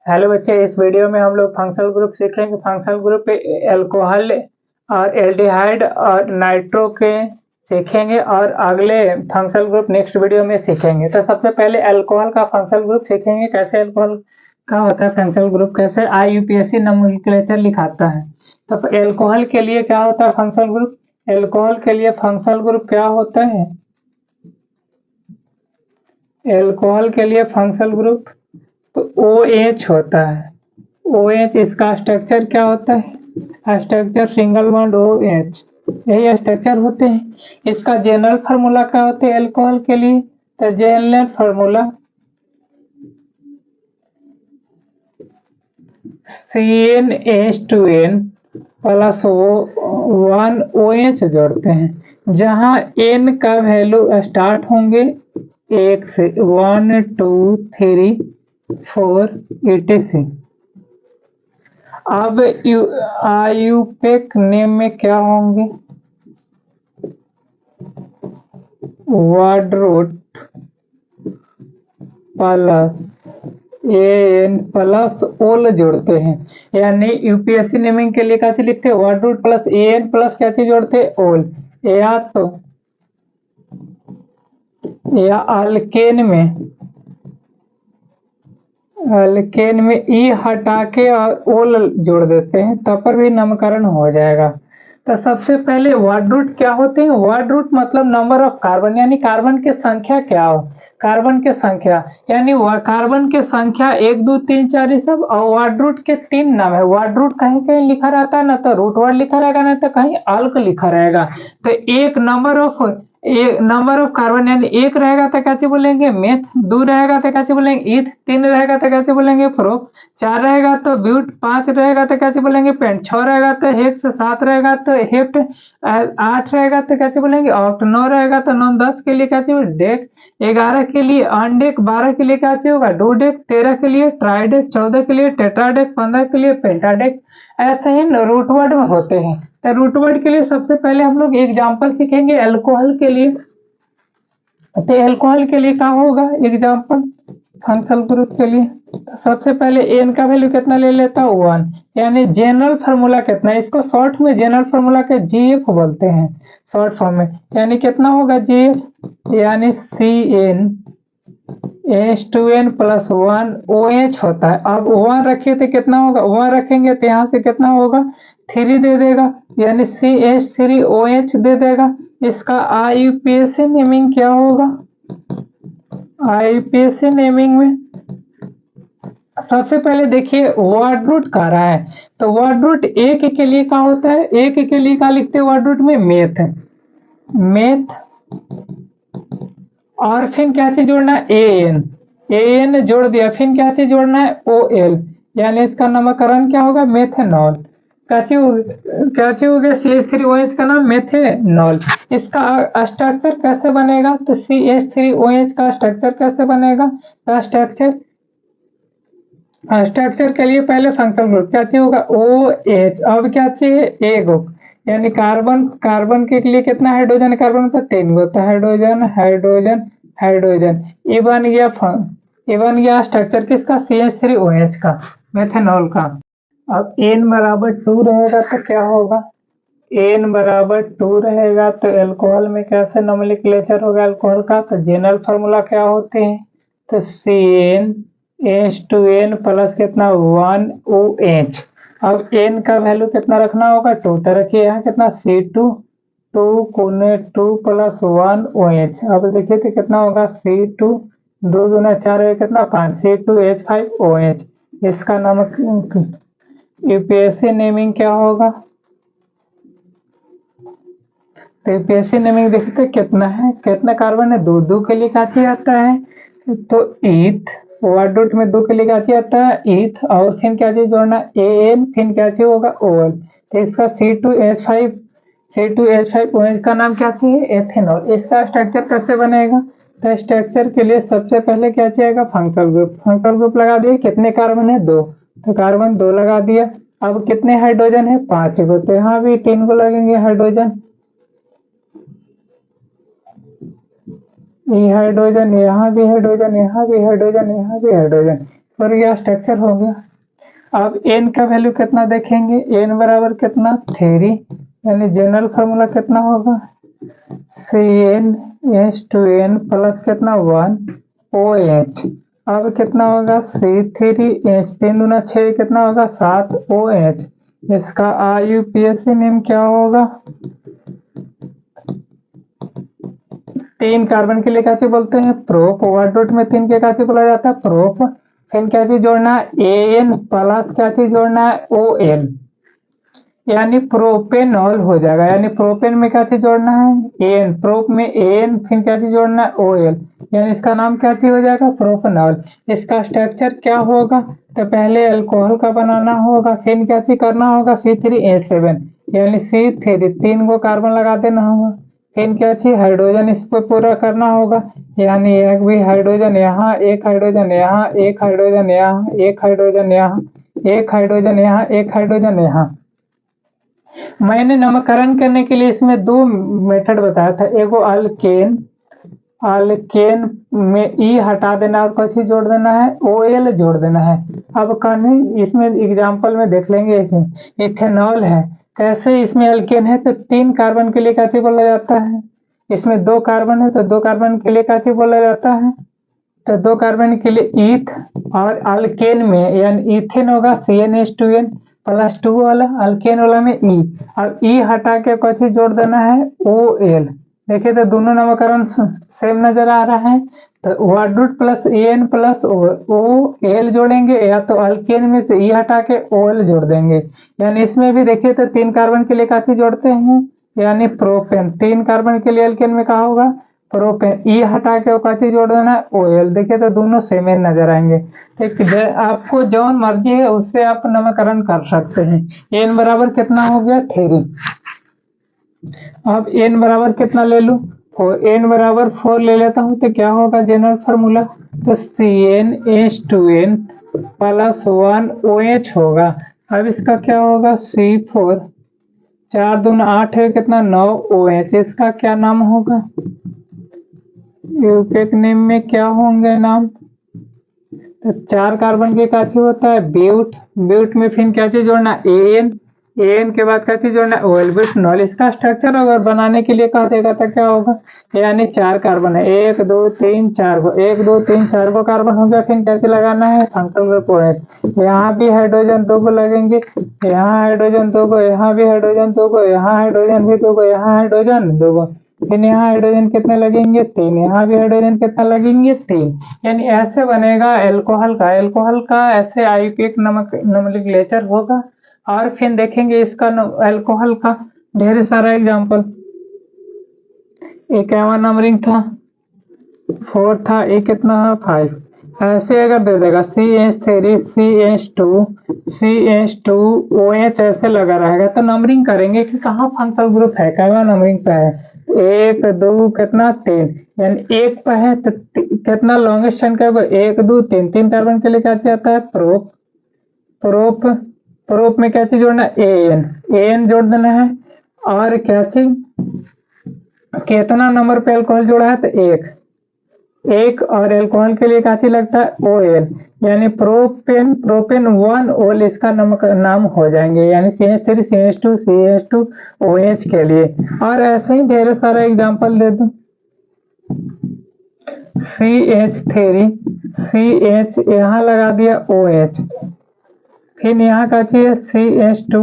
Hello बच्चे, इस video में हम लोग फंक्शनल ग्रुप सीखेंगे। फंक्शनल ग्रुप पे अल्कोहल और एल्डिहाइड और नाइट्रो के सीखेंगे और अगले फंक्शनल ग्रुप नेक्स्ट वीडियो में सीखेंगे। तो सबसे पहले अल्कोहल का फंक्शनल ग्रुप सीखेंगे, कैसे अल्कोहल का होता है फंक्शनल ग्रुप, कैसे IUPAC नोमेनक्लेचर लिखाता है। तो अल्कोहल के लिए क्या होता है फंक्शनल ग्रुप? अल्कोहल के लिए फंक्शनल ग्रुप क्या होता है? अल्कोहल के लिए फंक्शनल ग्रुप तो OH होता है। OH इसका स्ट्रक्चर क्या होता है? स्ट्रक्चर सिंगल बॉन्ड OH, यही स्ट्रक्चर होते हैं। इसका जनरल फार्मूला क्या होता है अल्कोहल के लिए? तो general formula CnH2n plus 1 OH जोड़ते हैं, जहां N का वैल्यू स्टार्ट होंगे 1 से 1 2 3 4 86। अब IUPAC नेम में क्या होंगे? वाडरूट प्लस AN प्लस ओल जोड़ते हैं, यानी UPSC नेमिंग के लिए क्या चीज लिखते हैं? वाडरूट प्लस AN प्लस क्या चीज जोड़ते हैं? ओल। या अल्केन में ई हटा के और ओल जोड़ देते हैं, तब पर भी नामकरण हो जाएगा। तो सबसे पहले वर्ड रूट क्या होते हैं? वर्ड रूट मतलब नंबर ऑफ कार्बन, यानी कार्बन की संख्या क्या हो, कार्बन की संख्या, यानी कार्बन की संख्या 1 2 3 4 ये सब। और वर्ड रूट के 3 नाम है। वर्ड रूट कहीं कहीं लिखा रहता है, ना तो रूट वर्ड लिखा रहेगा, ना तो कहीं अल्क लिखा रहेगा। तो एक नंबर ऑफ कार्बन, यानी 1 रहेगा तो कैसे बोलेंगे? मेथ। 2 रहेगा तो कैसे बोलेंगे? ईथ। 3 रहेगा तो कैसे बोलेंगे? प्रोप। 4 रहेगा तो ब्यूट। 5 रहेगा तो कैसे बोलेंगे? पेंट। 6 रहेगा तो हेक्स। 7 रहेगा तो हेप्ट। 8 रहेगा तो कैसे बोलेंगे? ऑक्ट। 9 रहेगा तो नॉन। 10 के लिए कैसे होगा? डेक। 11 के लिए अनडेक। 12 के लिए कैसे होगा? डोडेक। 13 के लिए ट्राइडेक। 14 के लिए टेट्राडेक। 15 के लिए पेंटाडेक। ऐसे ही रूट वर्ड में होते हैं। तो रूट वर्ड के लिए सबसे पहले हम लोग एग्जाम्पल सीखेंगे अल्कोहल के लिए। तो अल्कोहल के लिए क्या होगा एग्जाम्पल फंक्शनल ग्रुप के लिए? सबसे पहले एन का वैल्यू कितना ले लेता हूँ? 1, यानी जनरल फार्मूला कितना है? इसको शॉर्ट में जनरल फार्मूला के GF बोलते हैं, शॉर्ट फॉर्म में। यानी कितना होगा GF? यानी CnH2n प्लस 1 OH होता है। अब 1 रखिए तो कितना होगा? 1 रखेंगे तो यहाँ से कितना होगा? 3 दे देगा, यानी CH3OH दे देगा। इसका IUPAC नेमिंग क्या होगा? IUPAC नेमिंग में सबसे पहले देखिए वर्ड रूट कह रहा है, तो वर्ड रूट एक के लिए क्या होता है? एक के लिए क्या लिखते हैं वर्ड रूट में? मेथ। और फिर क्या चीज जोड़ना है? AN जोड़ दिया, फिर क्या चीज जोड़ना है? OL, यानी इसका नामकरण क्या होगा? मेथेनॉल। क्या हो गया? CH3OH का नाम मेथेनॉल। इसका स्ट्रक्चर कैसे बनेगा? तो CH3OH का स्ट्रक्चर कैसे बनेगा? तो स्ट्रक्चर के लिए पहले फंक्शनल ग्रुप क्या चाहिए होगा? OH। अब क्या चाहिए? ए ग्रुप, यानी कार्बन के लिए कितना हाइड्रोजन? कार्बन का 3 गो, तो हाइड्रोजन ये बन गया स्ट्रक्चर किसका? CH3OH का, मेथेनॉल का। अब n बराबर 2 रहेगा तो क्या होगा? n बराबर 2 रहेगा तो अल्कोहल में कैसे नोमेनक्लेचर होगा अल्कोहल का? तो जनरल फार्मूला क्या होते हैं? तो CnH2n प्लस कितना? 1 OH। अब n का वैल्यू कितना रखना होगा? 2, तो रखिए यहाँ कितना? C2 2 plus 1 OH। अब देखिए तो कितना होगा? C2 2 दूना 4 है कितना? 5 C2H5OH। इसका नाम UPSC नेमिंग क्या होगा? तो UPSC नेमिंग देखते कितना है, कितना कार्बन है? 2 के लिए क्या आता है? तो ईथ। वर्ड रूट में 2 के लिए क्या आता है? ईथ। और फिर क्या चीज जोड़ना? AN, फिर क्या चीज होगा? OL। तो इसका C2H5OH का नाम क्या चाहिए? एथेनॉल। इसका स्ट्रक्चर कैसे बनेगा? तो स्ट्रक्चर के लिए सबसे पहले क्या चाहिएगा? Functional group. फंक्शनल ग्रुप लगा दिए, कितने कार्बन है? 2, तो कार्बन 2 लगा दिया। अब कितने हाइड्रोजन है? 5 गो, तो यहाँ भी 3 गो लगेंगे हाइड्रोजन। ये हाइड्रोजन, यहाँ भी हाइड्रोजन, यहाँ भी हाइड्रोजन, यहाँ भी हाइड्रोजन। और यह स्ट्रक्चर हो गया। अब n का वैल्यू कितना देखेंगे, n बराबर कितना 3, यानी जनरल फार्मूला कितना होगा CnH2n प्लस कितना 1OH। अब कितना होगा C3H, 3 दूना 6 कितना होगा 7OH। इसका IUPAC नेम क्या होगा, 3 कार्बन के लिए क्या चीज बोलते हैं प्रोप, वर्ड रूट में 3 के क्या चीज बोला जाता है प्रोप। फिर क्या चीज जोड़ना है AN प्लस क्या चीज जोड़ना है OL, यानी प्रोपेनॉल हो जाएगा। यानी प्रोपेन में क्या चीज जोड़ना है AN, प्रोप में AN, फिर क्या चीज जोड़ना है OL, यानी इसका नाम क्या चीज हो जाएगा प्रोपेनॉल। इसका स्ट्रक्चर क्या होगा, तो पहले अल्कोहल का बनाना होगा, फिर क्या चीज करना होगा C3H7, यानी C3 3 को कार्बन लगा देना होगा, फिर क्या चीज हाइड्रोजन इस पर पूरा करना होगा, यानी एक भी हाइड्रोजन यहाँ, एक हाइड्रोजन यहाँ, एक हाइड्रोजन यहाँ, एक हाइड्रोजन यहाँ, एक हाइड्रोजन यहाँ, एक हाइड्रोजन यहाँ। मैंने नामकरण करने के लिए इसमें 2 मेथड बताया था, एगो अल्केन, अल्केन में ई हटा देना और कुछ जोड़ देना है OL जोड़ देना है। अब कहीं इसमें एग्जांपल में देख लेंगे, इसे इथेनॉल है, कैसे इसमें अल्केन है तो 3 कार्बन के लिए क्या चीज बोला जाता है, इसमें 2 कार्बन है तो 2 कार्बन के लिए क्या चीज बोला जाता है, तो 2 कार्बन के लिए ईथ, और अल्केन में यानी इथेन होगा CnH2n प्लस 2 वाला, अल्केन वाला में ई, अब ई हटा के कुछ जोड़ देना है OL। देखिए तो दोनों नामकरण सेम नजर आ रहा है, तो word root plus AN plus OL जोड़ेंगे, या तो अल्केन में से ई हटा के OL जोड़ देंगे। यानी इसमें भी देखिए तो 3 कार्बन के लिए क्या चीज जोड़ते हैं, यानी प्रोपेन, 3 कार्बन के लिए अल्केन में क्या होगा प्रोपेन, ई हटा के क्या चीज जोड़ देना है OL। देखिए तो दोनों सेम नजर आएंगे। ठीक है, आपको जो मर्जी है उससे आप नामकरण कर सकते हैं। n बराबर कितना हो गया 3, अब n बराबर कितना ले लूं 4, n बराबर 4 ले लेता हूं तो क्या होगा जनरल फार्मूला, तो CnH2n प्लस 1OH होगा। अब इसका क्या होगा C4, 4 दूना 8 है कितना 9OH। इसका क्या नाम होगा, यूपेक नेम में क्या होंगे नाम, तो 4 कार्बन के क्या चीज होता है ब्यूट, ब्यूट में फिर क्या चीज जोड़ना AN, AN के बाद क्या चीज जोड़ना OL, ब्यूटेनॉल। इसका स्ट्रक्चर अगर बनाने के लिए कहा देगा तो क्या होगा, यानी 4 कार्बन है 1 2 3 4 को, 1 2 3 4 को कार्बन हो गया, फिर कैसे लगाना है फंक्शनल ग्रुप OH। यहाँ भी हाइड्रोजन 2 को लगेंगे, यहाँ हाइड्रोजन 2 को, यहाँ भी हाइड्रोजन 2 को, यहाँ हाइड्रोजन भी 2 को, यहाँ हाइड्रोजन 2 को, फिर यहाँ हाइड्रोजन कितने लगेंगे 3, यहाँ भी हाइड्रोजन कितना लगेंगे 3। यानी ऐसे बनेगा एल्कोहल का, एल्कोहल का ऐसे आयुपिक नमक नोमेनक्लेचर होगा। और फिर देखेंगे इसका एल्कोहल का ढेर सारा एग्जांपल, एक नंबरिंग था 4 था, एक कितना 5, ऐसे अगर दे देगा CH3 CH2 CH2OH ऐसे लगा रहेगा तो नंबरिंग करेंगे कि कहाँ फंक्शनल ग्रुप है, क्या नंबरिंग पे है 1 2 कितना 3, यानी 1 पे है तो कितना लॉन्गेस्ट चेन का 1 2 3, 3 कार्बन के लिए क्या आता है प्रोप, प्रोप प्रोप में क्या चीज जोड़ना है AN जोड़ देना है, और क्या चीज कितना नंबर पे अल्कोहल जोड़ा है तो 1, और अल्कोहल के लिए क्या चीज लगता है OL, यानी प्रोपेन, प्रोपेन 1OL इसका नाम हो जाएंगे, यानी CH3 CH2 CH2OH के लिए। और ऐसे ही ढेर सारा एग्जांपल दे दूं, CH3 CH यहाँ लगा दिया OH, फिर यहाँ का चाहिए CH2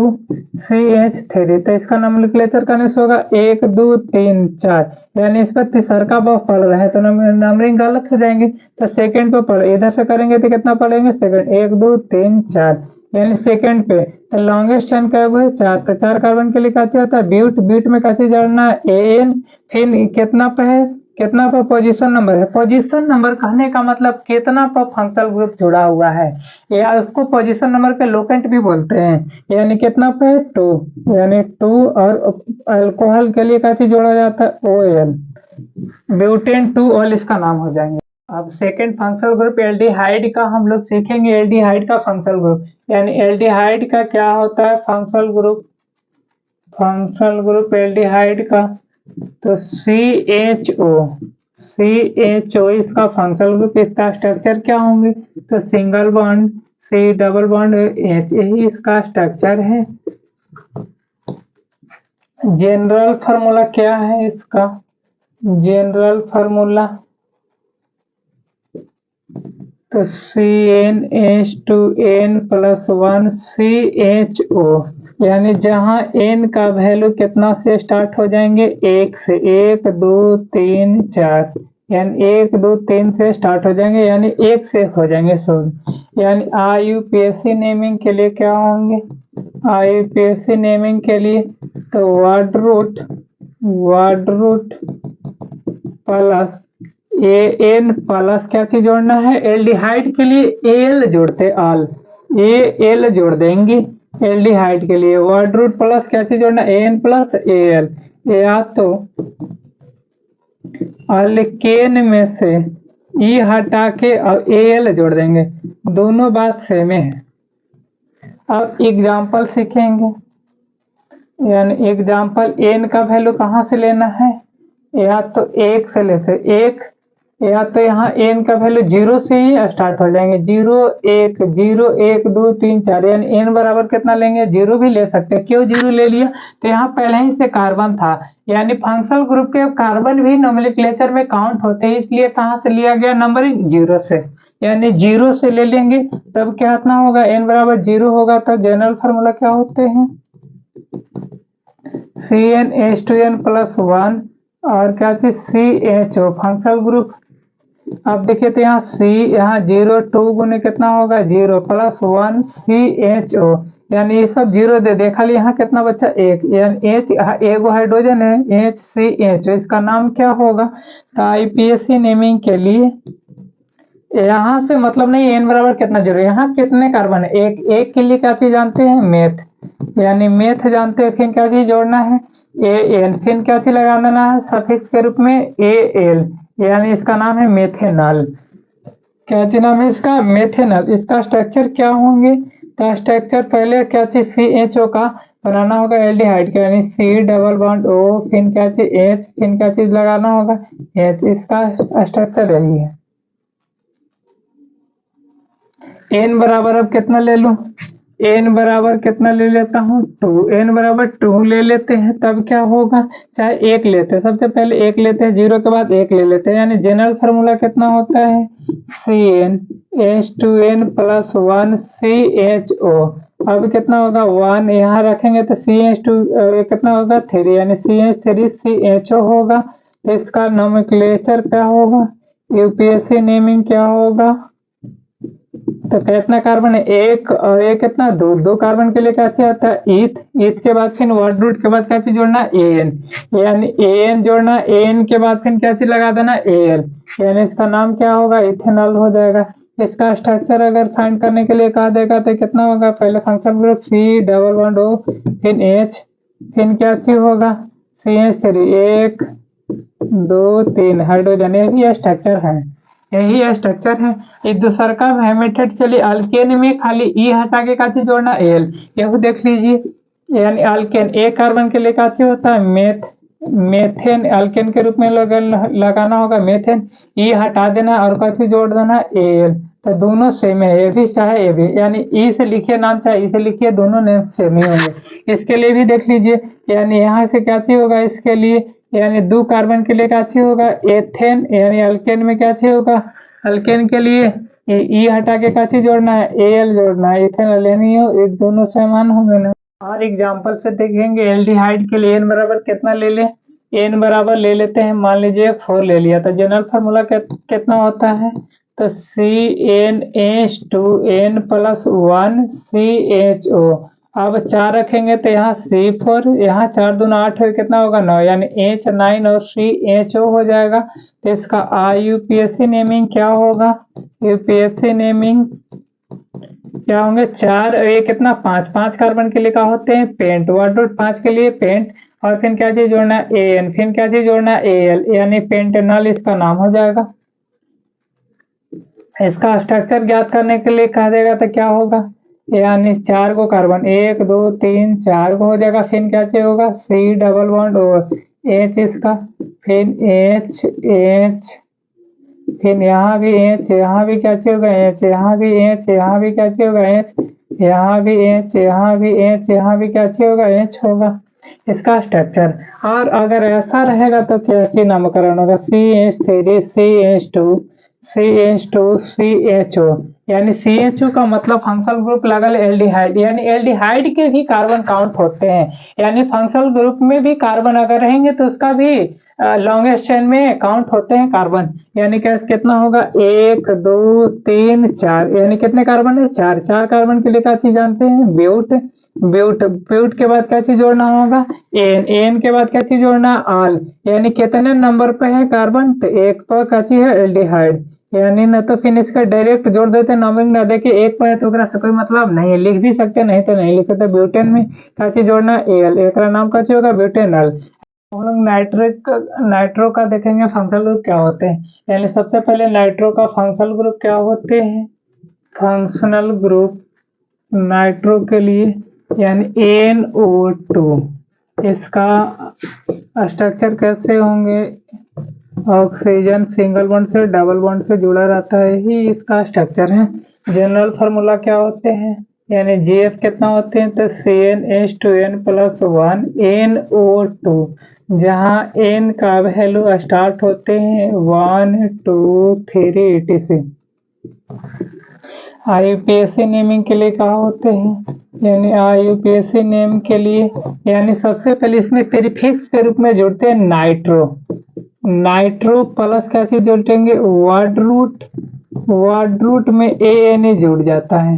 CH3, तो इसका नोमेनक्लेचर करने से होगा 1 2 3 4, यानी इस पर तीसरा पर पढ़ रहे हैं तो नंबरिंग गलत हो जाएंगे, तो सेकंड पे पढ़, इधर से करेंगे तो कितना पढ़ेंगे सेकंड, 1 2 3 4, यानी सेकंड पे तो लॉन्गेस्ट चेन क्या होगा 4, तो 4 कार्बन के लिए क्या आता है ब्यूट, ब्यूट में क्या जोड़ना है AN, फिर कितना पे है, कितना पर पोजीशन नंबर है, पोजीशन नंबर कहने का मतलब कितना पर फंक्शनल ग्रुप जुड़ा हुआ है, या उसको पोजीशन नंबर पे लोकेंट भी बोलते हैं, यानी कितना पे 2, यानी 2, और अल्कोहल के लिए क्या चीज जोड़ा जाता है OL, ब्यूटेन 2OL इसका नाम हो जाएंगे। अब सेकंड फंक्शनल ग्रुप एल्डिहाइड का हम लोग सीखेंगे, एल्डिहाइड का फंक्शनल ग्रुप, यानी एल्डिहाइड का क्या होता है functional group, functional group aldehyde का तो CHO CHO इसका फंक्शनल ग्रुप, इसका स्ट्रक्चर क्या होंगे, तो single bond C double bond H, यही इसका स्ट्रक्चर है। जनरल फार्मूला क्या है इसका, जनरल फार्मूला तो CnH2n+1 CHO, यानी जहां n का वैल्यू कितना से स्टार्ट हो जाएंगे, 1 से, 1 2 3 4, यानी 1 2 3 से स्टार्ट हो जाएंगे, यानी 1 से हो जाएंगे सॉरी। यानी IUPAC नेमिंग के लिए क्या होंगे, IUPAC नेमिंग के लिए तो word root plus AN plus क्या चीज जोड़ना है, एल्डिहाइड के लिए AL जोड़ते, AL जोड़ देंगे एल्डिहाइड के लिए। वर्ड रूट प्लस क्या चीज जोड़ना, AN प्लस AL, या तो अल्केन में से E हटा के और AL जोड़ देंगे, दोनों बात सेम है। अब एग्जाम्पल सीखेंगे, यानी एग्जाम्पल N का वैल्यू कहाँ से लेना है, या तो 1 से लेते, 1 या तो यहाँ n का वैल्यू 0 से ही स्टार्ट हो जाएंगे, 0 1 0 1 2 3 4, यानी n बराबर कितना लेंगे, 0 भी ले सकते हैं। क्यों 0 ले लिया, तो यहाँ पहले ही से कार्बन था, यानी फंक्शनल ग्रुप के कार्बन भी नोमेनक्लेचर में काउंट होते हैं, इसलिए कहाँ से लिया गया नंबर 0 से, यानी 0 से ले लेंगे, तब क्या इतना होगा, n बराबर 0 होगा। तो जनरल फार्मूला क्या होते हैं, CnH2n+1 और क्या चीज CHO फंक्शनल ग्रुप। अब देखिए तो यहाँ C, यहाँ 0 2 गुने कितना होगा, 0 +1 CHO, यानी ये सब 0 दे दे, खाली यहाँ कितना बच्चा 1, यानी H एगो हाइड्रोजन है HCHO, इसका नाम क्या होगा। तो IUPAC नेमिंग के लिए यहाँ से मतलब नहीं n बराबर कितना जरूरी, यहाँ कितने कार्बन है, एक के लिए क्या चीज जानते हैं, मेथ, यानी मेथ जानते हैं, फिर क्या चीज जोड़ना है AN, फिर क्या चीज लगा देना है सफिक्स के रूप में AL, यानी इसका नाम है मेथेनॉल। क्या चीज नाम है इसका, मेथेनॉल। इसका स्ट्रक्चर क्या होंगे, तो स्ट्रक्चर पहले क्या चीज CHO का बनाना होगा एल्डिहाइड का, यानी C डबल बॉन्ड O, फिर क्या चीज H, फिर क्या चीज लगाना होगा H, इसका स्ट्रक्चर यही है। n बराबर अब कितना ले लूं, n बराबर कितना ले लेता हूँ 2, n बराबर 2 ले लेते हैं, तब क्या होगा, चाहे 1 लेते हैं, सबसे पहले 1 लेते हैं, 0 के बाद 1 ले लेते हैं, यानी जनरल फार्मूला कितना होता है CnH2n+1 CHO। अब कितना होगा 1 यहाँ रखेंगे तो CH2 कितना होगा 3, यानी CH3 CHO होगा। तो इसका नोमेनक्लेचर क्या होगा, UPAC नेमिंग क्या होगा, तो कितना कार्बन है, 1 और 1 कितना 2, 2 कार्बन के लिए क्या चाहिए आता है ईथ के बाद फिर वर्ड रूट के बाद क्या चीज जोड़ना AN, यानी AN जोड़ना, AN के बाद फिर क्या चीज लगा देना AL, यानी इसका नाम क्या होगा इथेनॉल हो जाएगा। इसका स्ट्रक्चर अगर फाइंड करने के लिए कहा देगा तो कितना होगा, पहले functional group C double bond O, फिर H, फिर क्या चीज होगा CH3, 1 2 3 हाइड्रोजन, यही स्ट्रक्चर है, यही स्ट्रक्चर है। एक दूसरा का मेथड चलिए, अल्केन में खाली E हटा के का चीज जोड़ना AL, यह देख लीजिए, यानी अल्केन एक कार्बन के लिए का चीज होता है मेथेन, अल्केन के रूप में लगाना होगा मेथेन, E हटा देना और का चीज जोड़ देना AL, तो दोनों सेम है, ये भी चाहे ये भी, यानी E से लिखिए नाम चाहे E से लिखिए, दोनों नेम सेम ही होंगे। इसके लिए भी देख लीजिए, यानी यहाँ से क्या चीज होगा इसके लिए, यानी 2 कार्बन के लिए क्या चीज होगा एथेन, यानी अल्केन में क्या चीज होगा, अल्केन के लिए E हटा के क्या चीज जोड़ना है AL जोड़ना है, इथेनॉल, यानी एक दोनों समान होंगे ना। और एग्जांपल से देखेंगे, एल्डिहाइड के लिए n बराबर कितना ले ले, n बराबर ले लेते हैं, मान लीजिए 4 ले लिया, तो जनरल फार्मूला कितना होता है, तो CnH2n+1 CHO। अब 4 रखेंगे तो यहाँ C4, यहाँ 4 दूना 8 हो, कितना होगा 9, यानी H9 और CHO हो जाएगा। तो इसका IUPAC नेमिंग क्या होगा, UPAC नेमिंग क्या होंगे, 4 ये कितना 5 कार्बन के लिए क्या होते हैं पेंट, वर्ड रूट 5 के लिए पेंट, और फिर क्या चीज जोड़ना है AN, फिर क्या चीज जोड़ना है AL, यानी पेंटेनॉल इसका नाम हो जाएगा। इसका स्ट्रक्चर ज्ञात करने के लिए कहा देगा तो क्या होगा, यानी 4 को कार्बन 1 2 3 4 को हो जाएगा, फिर क्या चाहिए होगा C डबल बॉन्ड और H इसका, फिर H फिर यहाँ भी एच, यहाँ भी क्या चाहिए होगा एच, यहाँ भी एच, यहाँ भी क्या चाहिए होगा एच, यहाँ भी एच, यहाँ भी एच, यहाँ भी क्या चाहिए होगा एच होगा इसका स्ट्रक्चर। और अगर ऐसा रहेगा तो कैसे नामकरण होगा, CH3 CH2 CH2 CHO, यानी CHO का मतलब फंक्शनल ग्रुप लगल एल्डिहाइड, यानी एल्डिहाइड के भी कार्बन काउंट होते हैं, यानी फंक्शनल ग्रुप में भी कार्बन अगर रहेंगे तो उसका भी लॉन्गेस्ट चेन में काउंट होते हैं कार्बन। यानी कैसे कितना होगा 1 2 3 4, यानी कितने कार्बन है 4, 4 कार्बन के लिए क्या चीज जानते हैं ब्यूट, ब्यूट, ब्यूट के बाद क्या चीज जोड़ना होगा एन, एन के बाद क्या चीज जोड़ना ऑल, यानी कितने नंबर पे है कार्बन तो एक पर क्या चीज है एल्डिहाइड, यानी न तो फिर इसका डायरेक्ट जोड़ देते नंबरिंग न देके एक पर है तो से कोई मतलब नहीं है, लिख भी सकते नहीं तो नहीं लिखे। तो ब्यूटेन में क्या चीज जोड़ना एल, एक नाम का चीज होगा ब्यूटेनल। हम लोग नाइट्रो का देखेंगे फंक्शनल ग्रुप क्या होते हैं, यानी सबसे पहले नाइट्रो का फंक्शनल ग्रुप क्या होते हैं, फंक्शनल ग्रुप नाइट्रो के लिए यानी NO2, इसका स्ट्रक्चर कैसे होंगे, ऑक्सीजन सिंगल बॉन्ड से डबल बॉन्ड से जुड़ा रहता है ही इसका स्ट्रक्चर है। जनरल फार्मूला क्या होते हैं, यानी GF कितना होते हैं तो CnH2n+1 NO2, जहाँ N का वैल्यू स्टार्ट होते हैं 1 2 3 etc। IUPAC नेमिंग के लिए क्या होते हैं, यानी IUPAC नेम के लिए यानी सबसे पहले इसमें प्रीफिक्स के रूप में जुड़ते हैं नाइट्रो, नाइट्रो प्लस क्या चीज जोड़ेंगे वर्ड रूट, वर्ड रूट में AN जुड़ जाता है,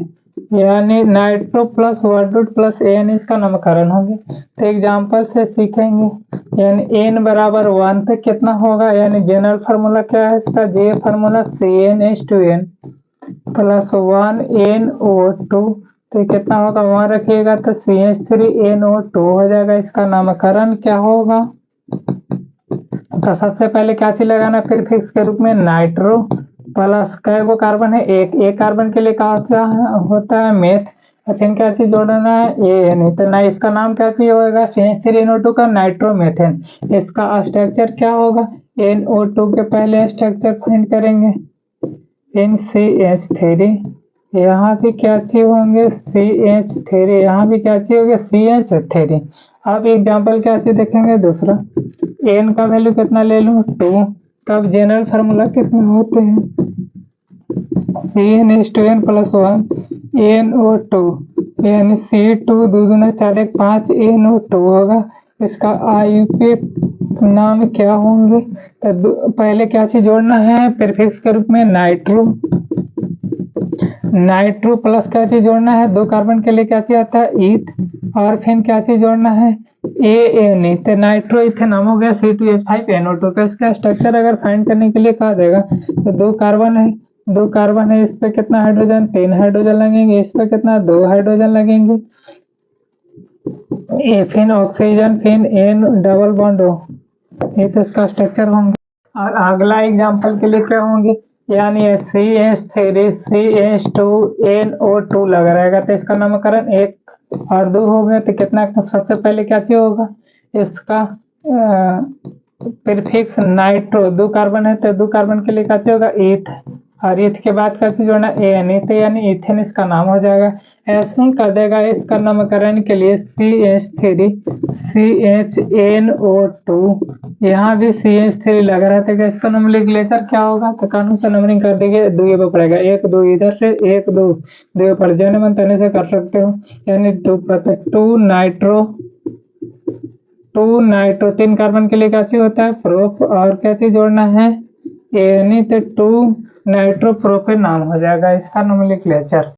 यानी nitro plus word root plus AN इसका नामकरण होंगे। तो एग्जांपल से सीखेंगे, यानी N बराबर 1 तो कितना होगा, यानी जनरल फार्मूला क्या है इसका J फार्मूला CnH2n +1 NO2, तो कितना होगा वहां रखिएगा तो CH3NO2 हो जाएगा, इसका नामकरण क्या होगा। तो सबसे पहले क्या चीज लगाना प्रीफिक्स के रूप में नाइट्रो प्लस कै गो कार्बन है एक कार्बन के लिए क्या होता है मेथ, फिर क्या चीज जोड़ना है AN, तो ना इसका नाम क्या चीज होगा CH3NO2 का नाइट्रोमेथेन, इसका स्ट्रक्चर क्या होगा NO2 के पहले स्ट्रक्चर फाइंड करेंगे NCH3, यहाँ भी क्या चीज होंगे CH3, यहाँ भी क्या चीज होंगे CH3। अब एग्जाम्पल क्या चीज देखेंगे दूसरा, N का वैल्यू कितना ले लूँ 2, तब जनरल फार्मूला कितने होते हैं CnH2n+1 NO2, यानी C2 2 दूना 4 1 5 NO2 होगा, इसका IUPAC नाम क्या होंगे। तो पहले क्या चीज जोड़ना है प्रीफिक्स के रूप में नाइट्रो, नाइट्रो प्लस क्या चीज जोड़ना है 2 कार्बन के लिए क्या चीज आता है ईथ, और फिर क्या चीज जोड़ना है AN, तो नाइट्रो इथेन नाम हो गया C2H5NO2। तो इसका स्ट्रक्चर अगर फाइंड करने के लिए कहा जाएगा तो 2 कार्बन है, इस पे कितना हाइड्रोजन 3 हाइड्रोजन लगेंगे, इस पे कितना 2 हाइड्रोजन लगेंगे, फिर ऑक्सीजन फिर N डबल बॉन्ड हो, ये तो इसका स्ट्रक्चर होंगे। और अगला एग्जांपल के लिए क्या होंगे, यानी CH3 CH2NO2 लग रहेगा, तो इसका नामकरण 1 और 2 हो गए, तो कितना सबसे पहले क्या चीज होगा इसका प्रीफिक्स नाइट्रो, 2 कार्बन है तो 2 कार्बन के लिए क्या चीज होगा ईथ, और ईथ के बाद क्या चीज होना AN, तो यानी इथेन इसका नाम हो जाएगा। ऐसे ही कर देगा इसका नामकरण के लिए CH3 CHNO2, यहाँ भी CH3 लग रहा था, इसका नोमेनक्लेचर क्या होगा तो कानून से नंबरिंग कर देंगे, 2 पे पड़ेगा 1 2 इधर से 1 2 2 पर जने मन तने से कर सकते हो, यानी 2 नाइट्रो 3 कार्बन के लिए क्या चीज होता है प्रोप, और क्या चीज जोड़ना है यानी तो 2 नाइट्रो प्रोपेन नाम हो जाएगा इसका नोमेनक्लेचर।